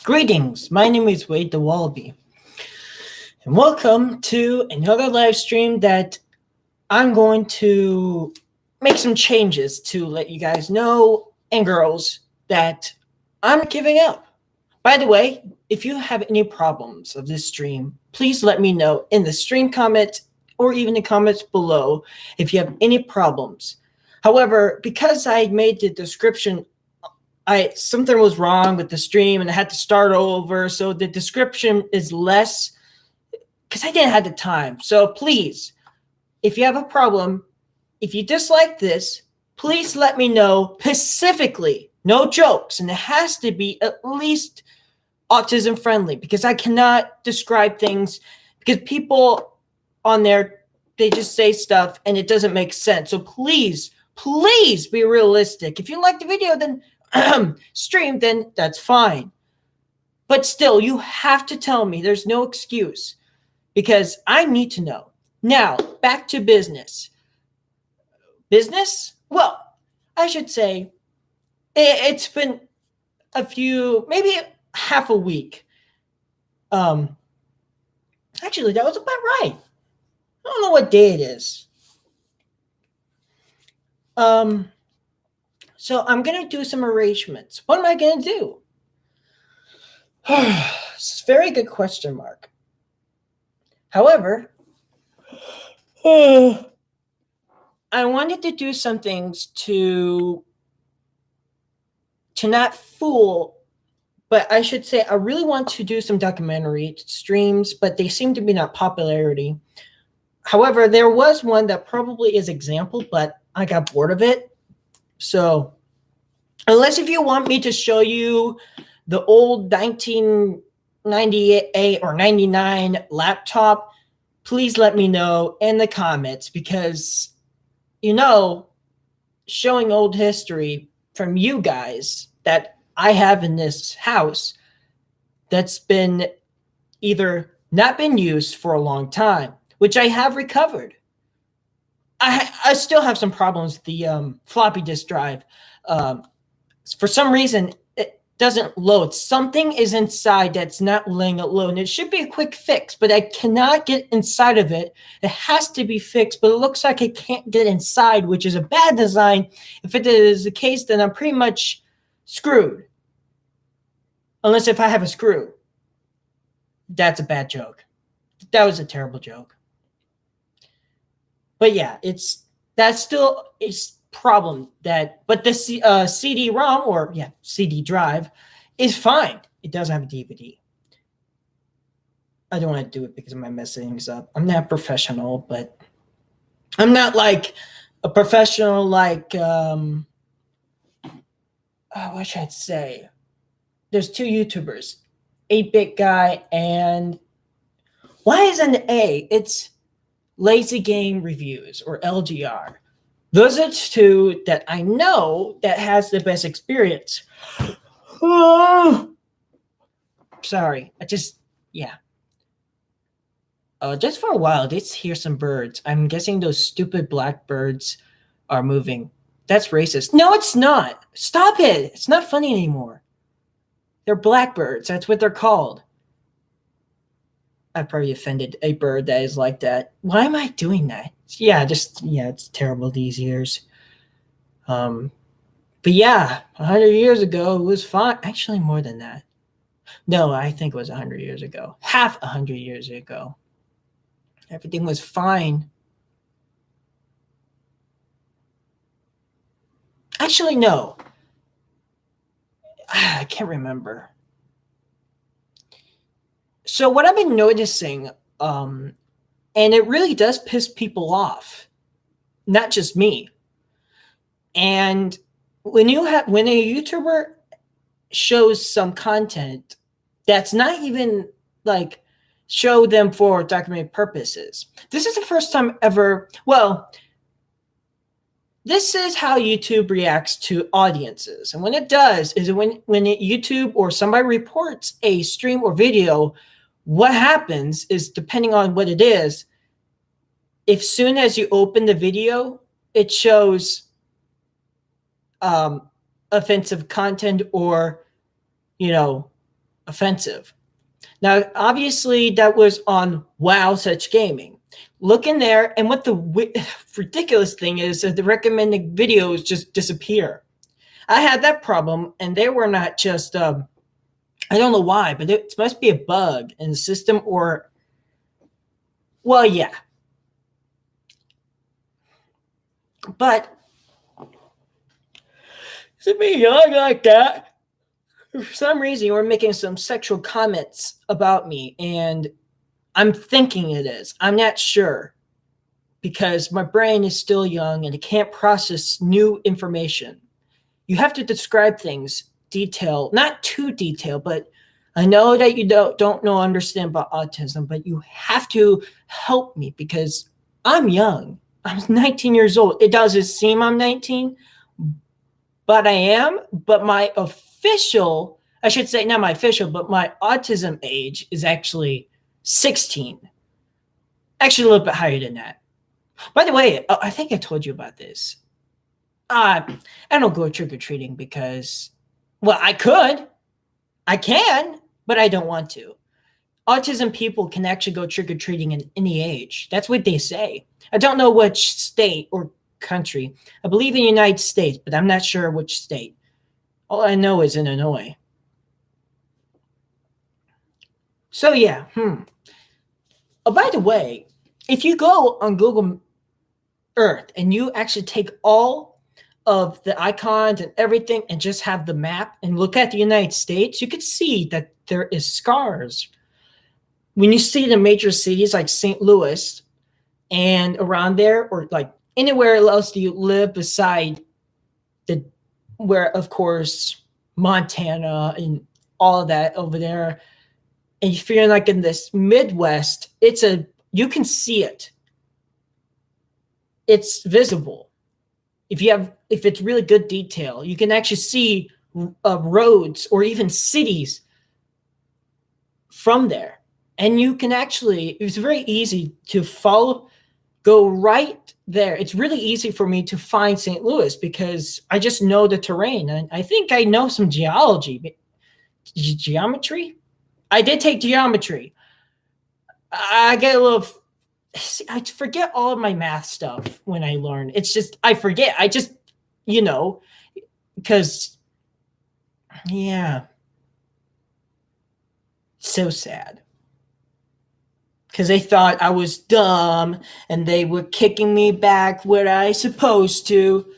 Greetings, my name is Wade the Wallaby, and welcome to another live stream that I'm going to make some changes to let you guys know and girls that I'm giving up. By the way, if you have any problems of this stream, please let me know in the stream comment or even the comments below if you have any problems. However, because I made the description something was wrong with the stream and I had to start over. So the description is less because I didn't have the time. So please, if you have a problem, if you dislike this, please let me know specifically. No jokes. And it has to be at least autism friendly because I cannot describe things because people on there, they just say stuff and it doesn't make sense. So please be realistic. If you like the video, then stream, then that's fine. But still, you have to tell me. There's no excuse because I need to know. Now, back to business. Business? Well, I should say it's been a few, maybe half a week. Actually, that was about right. I don't know what day it is. So I'm going to do some arrangements. What am I going to do? It's a very good question mark. However, I wanted to do some things to not fool, but I should say I really want to do some documentary streams, but they seem to be not popularity. However, there was one that probably is example, but I got bored of it. So unless if you want me to show you the old 1998 or 99 laptop, please let me know in the comments because, showing old history from you guys that I have in this house that's been either not been used for a long time, which I have recovered. I still have some problems with the floppy disk drive. For some reason, it doesn't load. Something is inside that's not letting it load. And it should be a quick fix, but I cannot get inside of it. It has to be fixed, but it looks like I can't get inside, which is a bad design. If it is the case, then I'm pretty much screwed. Unless if I have a screw. That's a bad joke. That was a terrible joke. But yeah, that's still a problem but the CD-ROM or CD drive is fine. It doesn't have a DVD. I don't want to do it because I might mess things up. I'm not professional, but I'm not like a professional like what should I say? There's two YouTubers, 8-Bit Guy and why is an A? It's Lazy Game Reviews or LGR. Those are two that I know that has the best experience. Sorry, just for a while, I did hear some birds. I'm guessing those stupid blackbirds are moving. That's racist. No, it's not. Stop it. It's not funny anymore. They're blackbirds. That's what they're called. I've probably offended a bird that is like that. Why am I doing that? It's terrible these years. But yeah, 100 years ago, it was fine. Actually, more than that. No, I think it was 100 years ago. Half 100 years ago. Everything was fine. Actually, no. I can't remember. So what I've been noticing, and it really does piss people off, not just me. And when a YouTuber shows some content that's not even like show them for documentary purposes. This is the first time ever. Well, this is how YouTube reacts to audiences. And when it does is when YouTube or somebody reports a stream or video, what happens is, depending on what it is, if soon as you open the video, it shows offensive content or, offensive. Now, obviously, that was on Wow Such Gaming. Look in there, and what the ridiculous thing is that the recommended videos just disappear. I had that problem, and they were not just, I don't know why, but it must be a bug in the system or, well, yeah. But to be young like that, for some reason, you were making some sexual comments about me, and I'm thinking it is. I'm not sure because my brain is still young and it can't process new information. You have to describe things detail, not too detailed, but I know that you don't know understand about autism, but you have to help me because I'm young. I'm 19 years old. It doesn't seem I'm 19, but I am. But my official, I should say not my official, but my autism age is actually 16. Actually, a little bit higher than that. By the way, I think I told you about this. I don't go trick-or-treating because, well, I could. I can, but I don't want to. Autism people can actually go trick-or-treating at any age. That's what they say. I don't know which state or country. I believe in the United States, but I'm not sure which state. All I know is Illinois. So yeah, Oh, by the way, if you go on Google Earth and you actually take all of the icons and everything and just have the map and look at the United States, you could see that there is scars. When you see the major cities like St. Louis and around there, or like anywhere else you live beside the, where of course Montana and all of that over there, and if you're like in this Midwest, you can see it. It's visible. If it's really good detail, you can actually see roads or even cities from there. And you can actually, it's very easy to go right there. It's really easy for me to find St. Louis because I just know the terrain. And I think I know some geology, geometry. I did take geometry. I get a little, I forget all of my math stuff when I learn. It's just, I forget. I just, because, yeah. So sad. Because they thought I was dumb and they were kicking me back what I supposed to.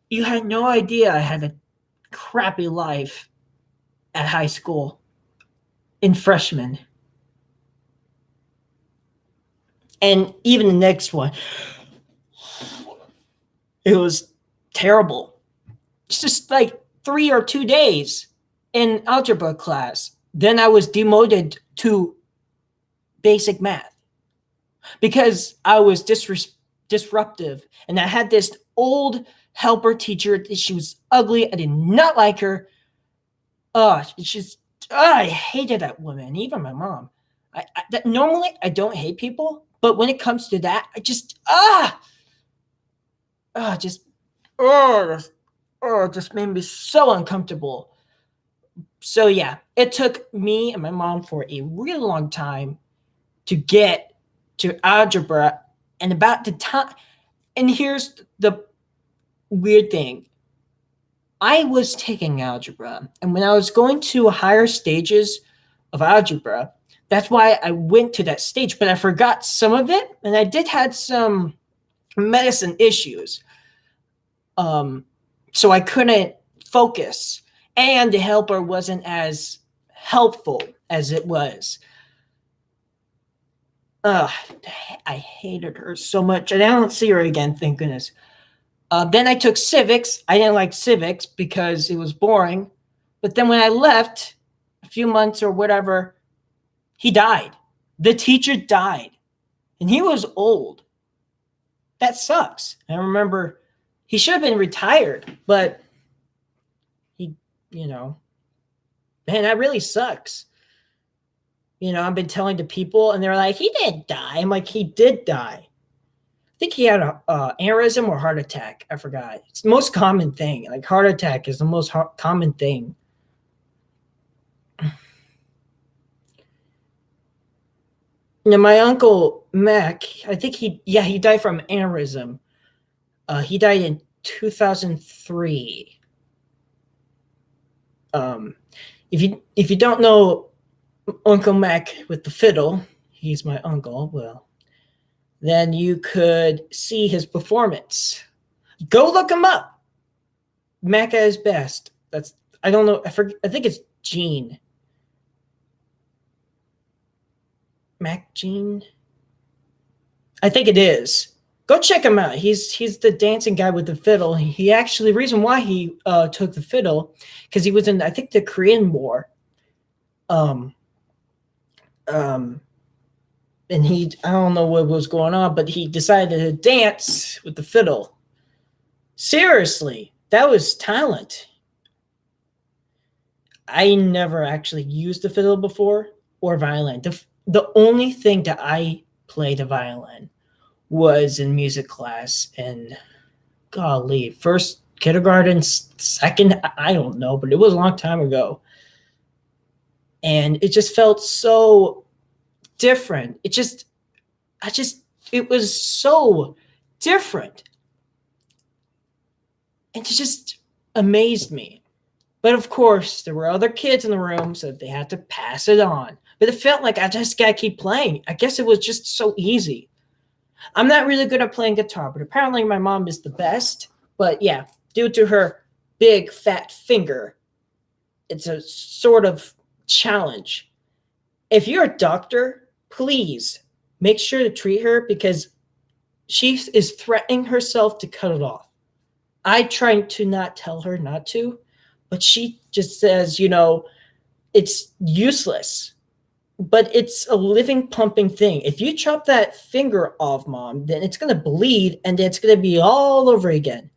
You had no idea I had a crappy life at high school in freshman. And even the next one, it was terrible. It's just like 3 or 2 days in algebra class. Then I was demoted to basic math because I was disruptive. And I had this old helper teacher. She was ugly. I did not like her. I hated that woman, even my mom. Normally, I don't hate people, but when it comes to that, I just, just made me so uncomfortable. So yeah, it took me and my mom for a really long time to get to algebra, and about the time, and here's the weird thing. I was taking algebra, and when I was going to higher stages of algebra, that's why I went to that stage, but I forgot some of it, and I did have some medicine issues. So I couldn't focus, and the helper wasn't as helpful as it was. I hated her so much, and I don't see her again, thank goodness. Then I took civics. I didn't like civics because it was boring. But then when I left, a few months or whatever, he died. The teacher died. And he was old. That sucks. I remember he should have been retired, but he, man, that really sucks. I've been telling the people, and they're like, he didn't die. I'm like, he did die. I think he had a aneurysm or heart attack. I forgot. It's the most common thing. Like heart attack is the most common thing. Yeah, my uncle Mac, I think he died from aneurysm. He died in 2003. Um, if you don't know Uncle Mac with the fiddle, he's my uncle. Well, then you could see his performance. Go look him up. Mac at his best. That's I don't know. I think it's Gene. Mac Gene. I think it is. Go check him out. He's the dancing guy with the fiddle. He actually reason why he took the fiddle because he was in I think the Korean War. Um, um, and he I don't know what was going on, but he decided to dance with the fiddle. Seriously, that was talent. I never actually used the fiddle before or violin. The only thing that I played the violin was in music class and golly, first kindergarten, second, I don't know, but it was a long time ago. And it just felt so different. It was so different. And it just amazed me. But of course, there were other kids in the room, so they had to pass it on. But it felt like I just got to keep playing. I guess it was just so easy. I'm not really good at playing guitar, but apparently my mom is the best. But yeah, due to her big fat finger, it's a sort of challenge. If you're a doctor, please make sure to treat her because she is threatening herself to cut it off. I try to not tell her not to, but she just says, it's useless. But it's a living, pumping thing. If you chop that finger off, mom, then it's going to bleed and it's going to be all over again.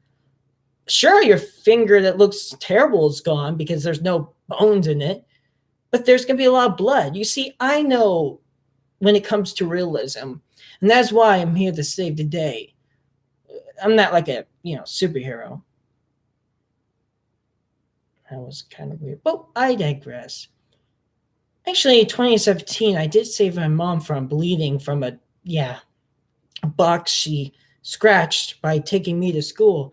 Sure, your finger that looks terrible is gone because there's no bones in it, but there's going to be a lot of blood. You see, I know when it comes to realism, and that's why I'm here to save the day. I'm not like a, superhero. That was kind of weird, but I digress. Actually, in 2017, I did save my mom from bleeding from a box she scratched by taking me to school.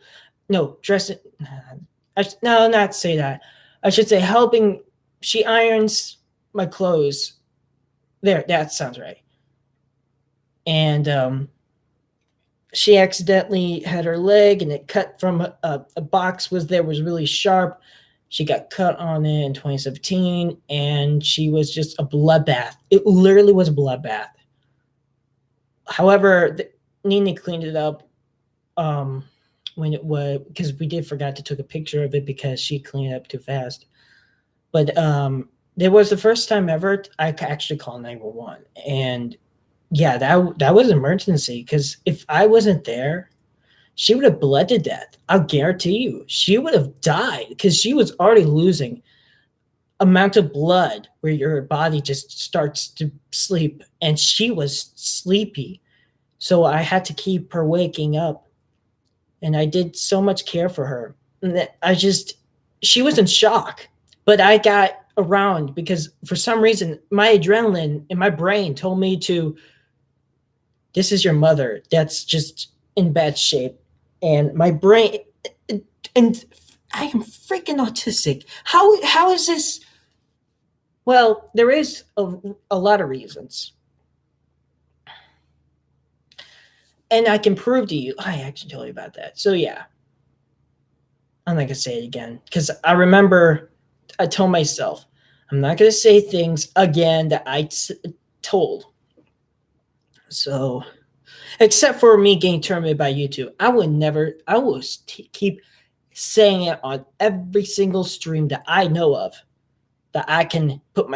No, dressing. No, not say that. I should say helping. She irons my clothes. There, that sounds right. And she accidentally had her leg, and it cut from a box was really sharp. She got cut on it in 2017, and she was just a bloodbath. It literally was a bloodbath. However, Nini cleaned it up when it was because we did forgot to take a picture of it because she cleaned it up too fast. But it was the first time ever I could actually call 911, and yeah, that was an emergency because if I wasn't there, she would have bled to death. I'll guarantee you, she would have died because she was already losing amount of blood where your body just starts to sleep, and she was sleepy. So I had to keep her waking up, and I did so much care for her. And that she was in shock, but I got around because for some reason my adrenaline in my brain told me this is your mother that's just in bad shape. And my brain, and I am freaking autistic. How is this? Well, there is a lot of reasons. And I can prove to you, I actually told you about that. So yeah, I'm not gonna say it again because I remember I told myself I'm not gonna say things again that told. So, except for me getting terminated by YouTube, I would never. I will keep saying it on every single stream that I know of that I can put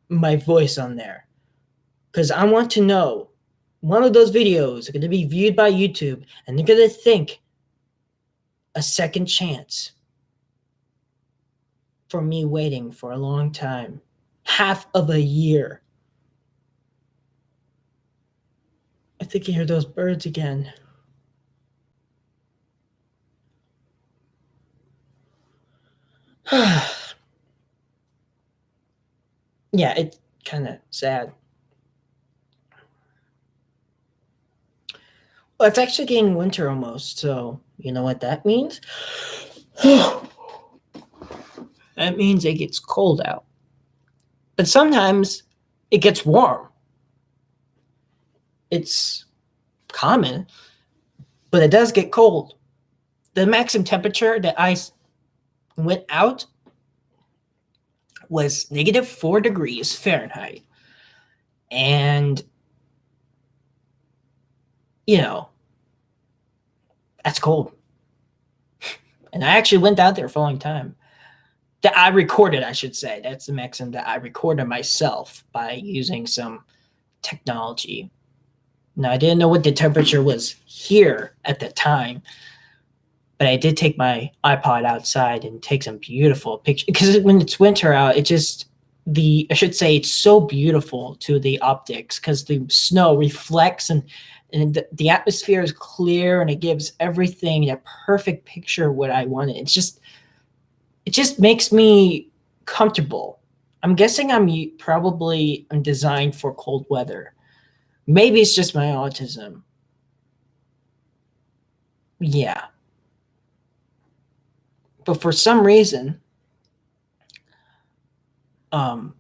my voice on there because I want to know one of those videos are going to be viewed by YouTube and they're going to think a second chance for me waiting for a long time, half of a year. I think I hear those birds again. Yeah, it's kind of sad. Well, it's actually getting winter almost, so you know what that means? That means it gets cold out. But sometimes it gets warm. It's common, but it does get cold. The maximum temperature that I went out was -4 degrees Fahrenheit. And, you know, that's cold. And I actually went out there for a long time. That I recorded, I should say. That's the maximum that I recorded myself by using some technology. Now, I didn't know what the temperature was here at the time, but I did take my iPod outside and take some beautiful pictures. Because when it's winter out, it just, I should say, it's so beautiful to the optics because the snow reflects and the atmosphere is clear and it gives everything a perfect picture of what I wanted. It just makes me comfortable. I'm guessing I'm designed for cold weather. Maybe it's just my autism. Yeah. But for some reason, I'm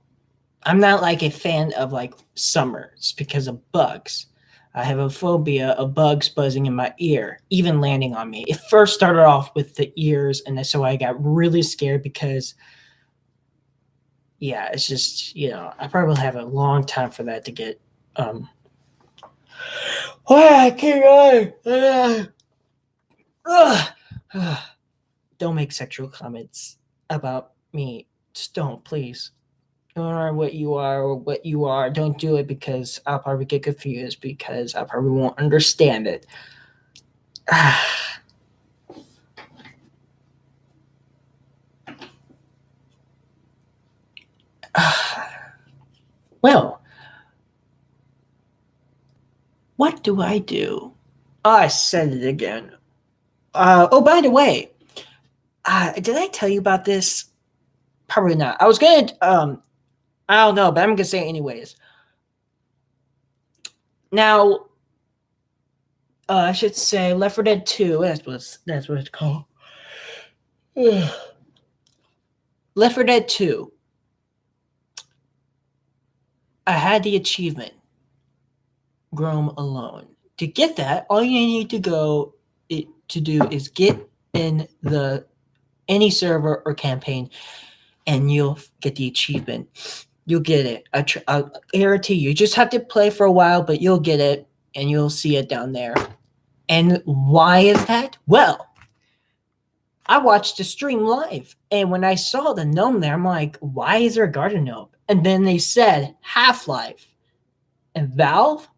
not like a fan of like summers because of bugs. I have a phobia of bugs buzzing in my ear, even landing on me. It first started off with the ears, and so I got really scared because, yeah, it's just, I probably have a long time for that to get. Why I can't Don't make sexual comments about me. Just don't, please. You are what you are or what you are. Don't do it because I'll probably get confused because I probably won't understand it. Well, what do I do? Oh, I said it again. Oh, by the way, did I tell you about this? Probably not. I was gonna, I don't know, but I'm gonna say it anyways. Now, I should say Left 4 Dead 2. That's what it's called. Left 4 Dead 2. I had the achievement, Grown Alone. To get that, all you need to do is get in any server or campaign, and you'll get the achievement. You'll get it. I guarantee you. You just have to play for a while, but you'll get it, and you'll see it down there. And why is that? Well, I watched the stream live, and when I saw the gnome there, I'm like, why is there a garden gnome? And then they said Half-Life and Valve.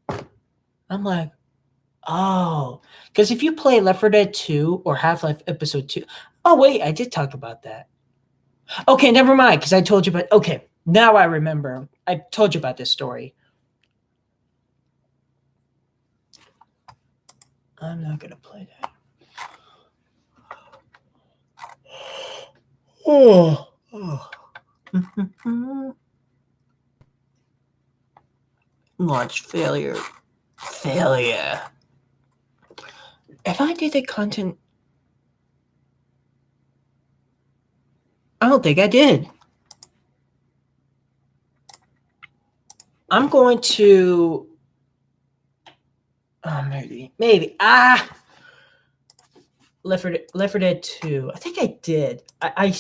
I'm like, oh, because if you play Left 4 Dead 2 or Half-Life Episode 2, oh wait, I did talk about that. Okay, never mind, because I told you about, okay, now I remember. I told you about this story. I'm not going to play that. Oh. Launch failure. Failure. If I did the content, I don't think I did. I'm going to. Oh, maybe. Left 4 Dead 2. I think I did. I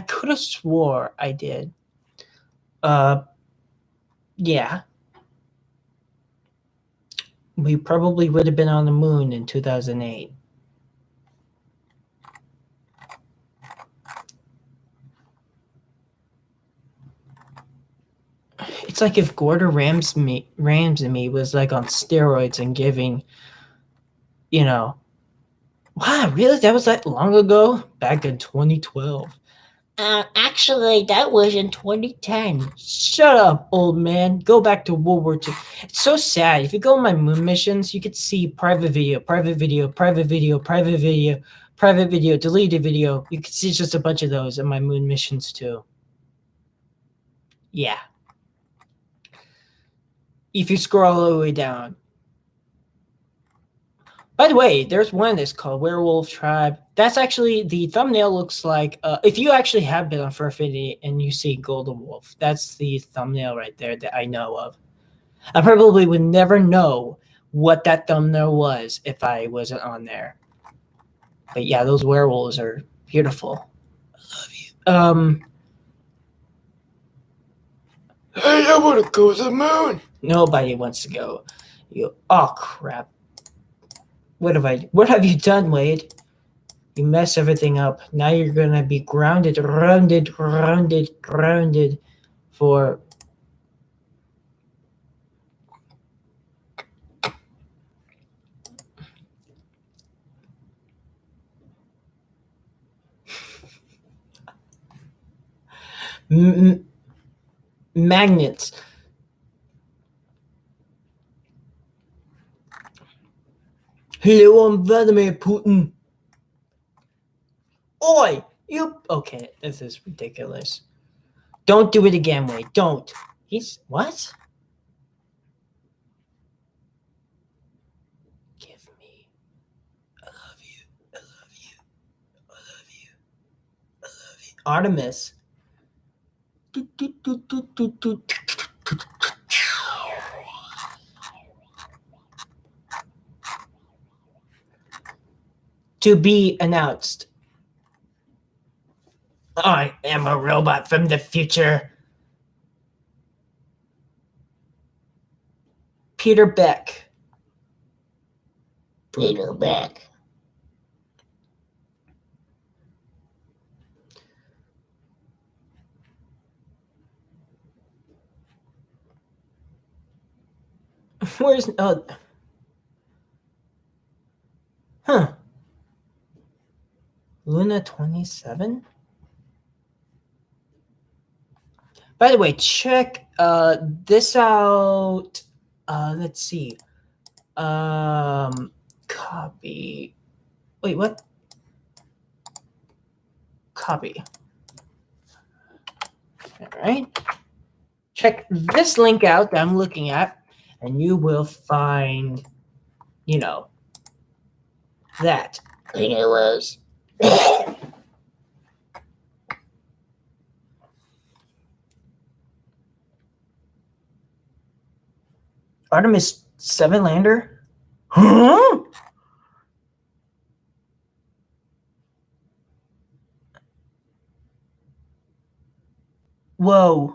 could have swore I did. Yeah. We probably would have been on the moon in 2008. It's like if Gordon Ramsay was like on steroids and giving, wow, really? That was that long ago? Back in 2012. Actually, that was in 2010. Shut up, old man. Go back to World War II. It's so sad. If you go on my moon missions, you could see private video, private video, private video, private video, private video, deleted video. You could see just a bunch of those in my moon missions too. Yeah. If you scroll all the way down. By the way, there's one that's called Werewolf Tribe. That's actually the thumbnail looks like if you actually have been on Furfinity and you see Golden Wolf, that's the thumbnail right there that I know of. I probably would never know what that thumbnail was if I wasn't on there. But yeah, those werewolves are beautiful. I love you. Hey, I want to go to the moon. Nobody wants to go. You. Oh crap. What have you done, Wade? You mess everything up. Now you're gonna be grounded for magnets. Hello, I'm Vladimir Putin. Oi! You. Okay, this is ridiculous. Don't do it again, Wade. Don't. He's. What? Give me. I love you. I love you. I love you. I love you. Artemis. To be announced. I am a robot from the future. Peter Beck. Peter Beck. Where's huh? Luna 27? By the way, check this out. Let's see. Copy. Wait, what? Copy. All right. Check this link out that I'm looking at, and you will find, that. Anyways. Artemis 7 lander? Huh? Whoa.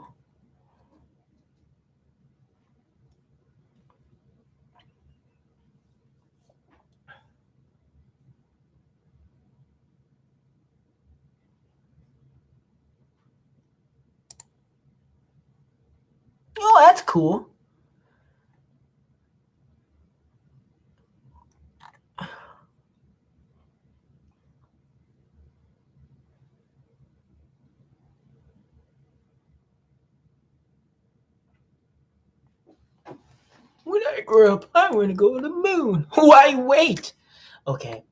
Oh, that's cool. When I grow up, I want to go to the moon. Why wait? Okay,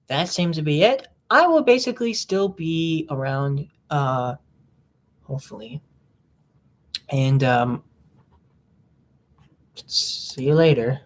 that seems to be it. I will basically still be around, hopefully. And see you later.